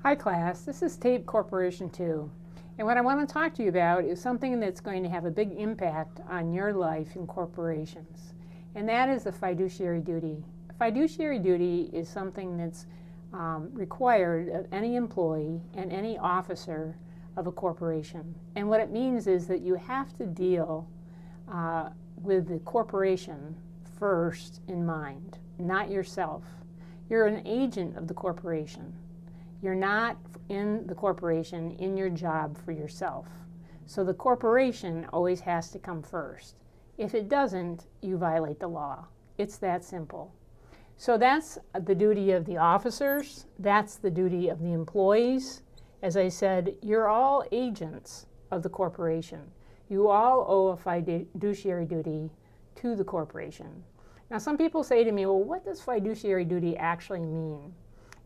Hi class, this is Tape Corporation 2, and what I want to talk to you about is something that's going to have a big impact on your life in corporations, and that is the fiduciary duty. Fiduciary duty is something that's required of any employee and any officer of a corporation, and what it means is that you have to deal with the corporation first in mind, not yourself. You're an agent of the corporation. You're not in the corporation in your job for yourself. So the corporation always has to come first. If it doesn't, you violate the law. It's that simple. So that's the duty of the officers. That's the duty of the employees. As I said, you're all agents of the corporation. You all owe a fiduciary duty to the corporation. Now some people say to me, well, what does fiduciary duty actually mean?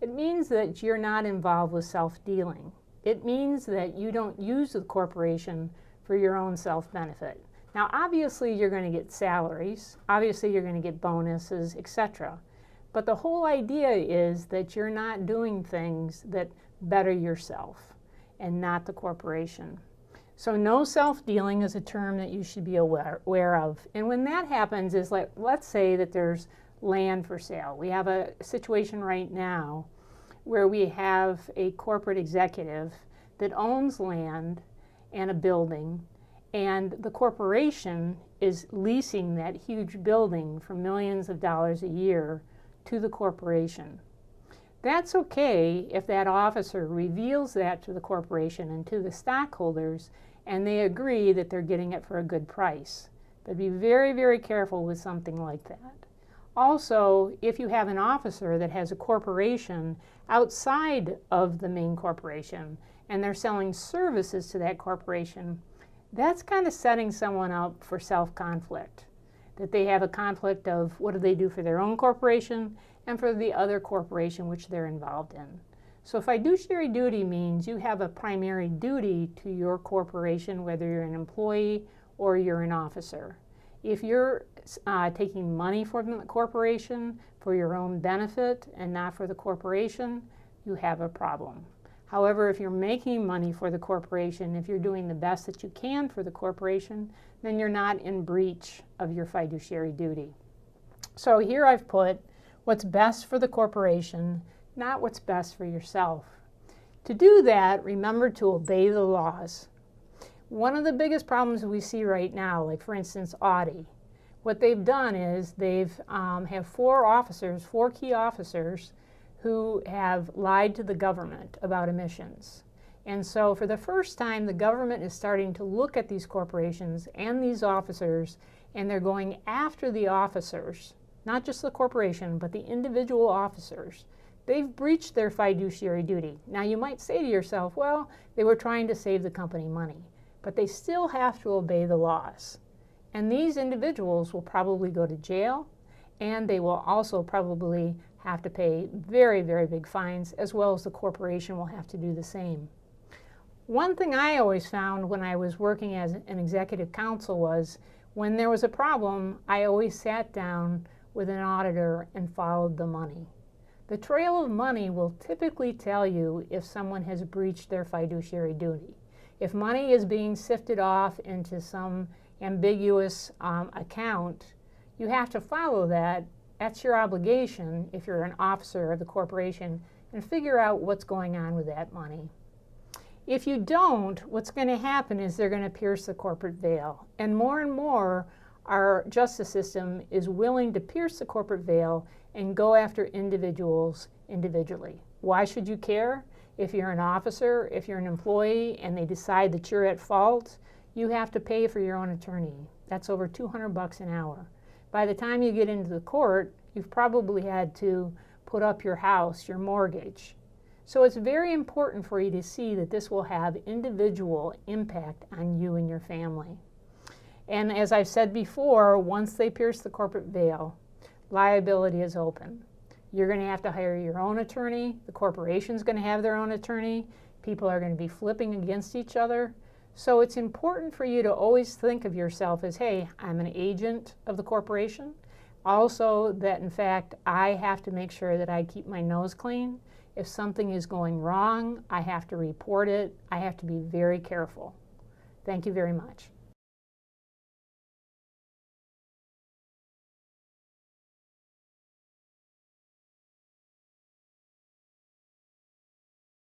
It means that you're not involved with self-dealing. It means that you don't use the corporation for your own self-benefit. Now, obviously, you're going to get salaries. Obviously, you're going to get bonuses, etc. But the whole idea is that you're not doing things that better yourself and not the corporation. So no self-dealing is a term that you should be aware of. And when that happens is like, let's say that there's land for sale. We have a situation right now where we have a corporate executive that owns land and a building, and the corporation is leasing that huge building for millions of dollars a year to the corporation. That's okay if that officer reveals that to the corporation and to the stockholders and they agree that they're getting it for a good price. But be very, very careful with something like that. Also, if you have an officer that has a corporation outside of the main corporation and they're selling services to that corporation, that's kind of setting someone up for self-conflict. That they have a conflict of what do they do for their own corporation and for the other corporation which they're involved in. So fiduciary duty means you have a primary duty to your corporation, whether you're an employee or you're an officer. If you're taking money from the corporation for your own benefit and not for the corporation, you have a problem. However, if you're making money for the corporation, if you're doing the best that you can for the corporation, then you're not in breach of your fiduciary duty. So here I've put what's best for the corporation, not what's best for yourself. To do that, remember to obey the laws. One of the biggest problems we see right now, like for instance Audi, what they've done is they've have four key officers who have lied to the government about emissions. And so for the first time, the government is starting to look at these corporations and these officers, and they're going after the officers, not just the corporation, but the individual officers. They've breached their fiduciary duty. Now you might say to yourself, well, they were trying to save the company money. But they still have to obey the laws. And these individuals will probably go to jail, and they will also probably have to pay very, very big fines, as well as the corporation will have to do the same. One thing I always found when I was working as an executive counsel was when there was a problem, I always sat down with an auditor and followed the money. The trail of money will typically tell you if someone has breached their fiduciary duty. If money is being sifted off into some ambiguous account, you have to follow that. That's your obligation if you're an officer of the corporation, and figure out what's going on with that money. If you don't, what's going to happen is they're going to pierce the corporate veil. And more our justice system is willing to pierce the corporate veil and go after individuals individually. Why should you care? If you're an officer, if you're an employee, and they decide that you're at fault, you have to pay for your own attorney. That's over $200 an hour. By the time you get into the court, you've probably had to put up your house, your mortgage. So it's very important for you to see that this will have individual impact on you and your family. And as I've said before, once they pierce the corporate veil, liability is open. You're going to have to hire your own attorney. The corporation's going to have their own attorney. People are going to be flipping against each other. So it's important for you to always think of yourself as, hey, I'm an agent of the corporation. Also that, in fact, I have to make sure that I keep my nose clean. If something is going wrong, I have to report it. I have to be very careful. Thank you very much.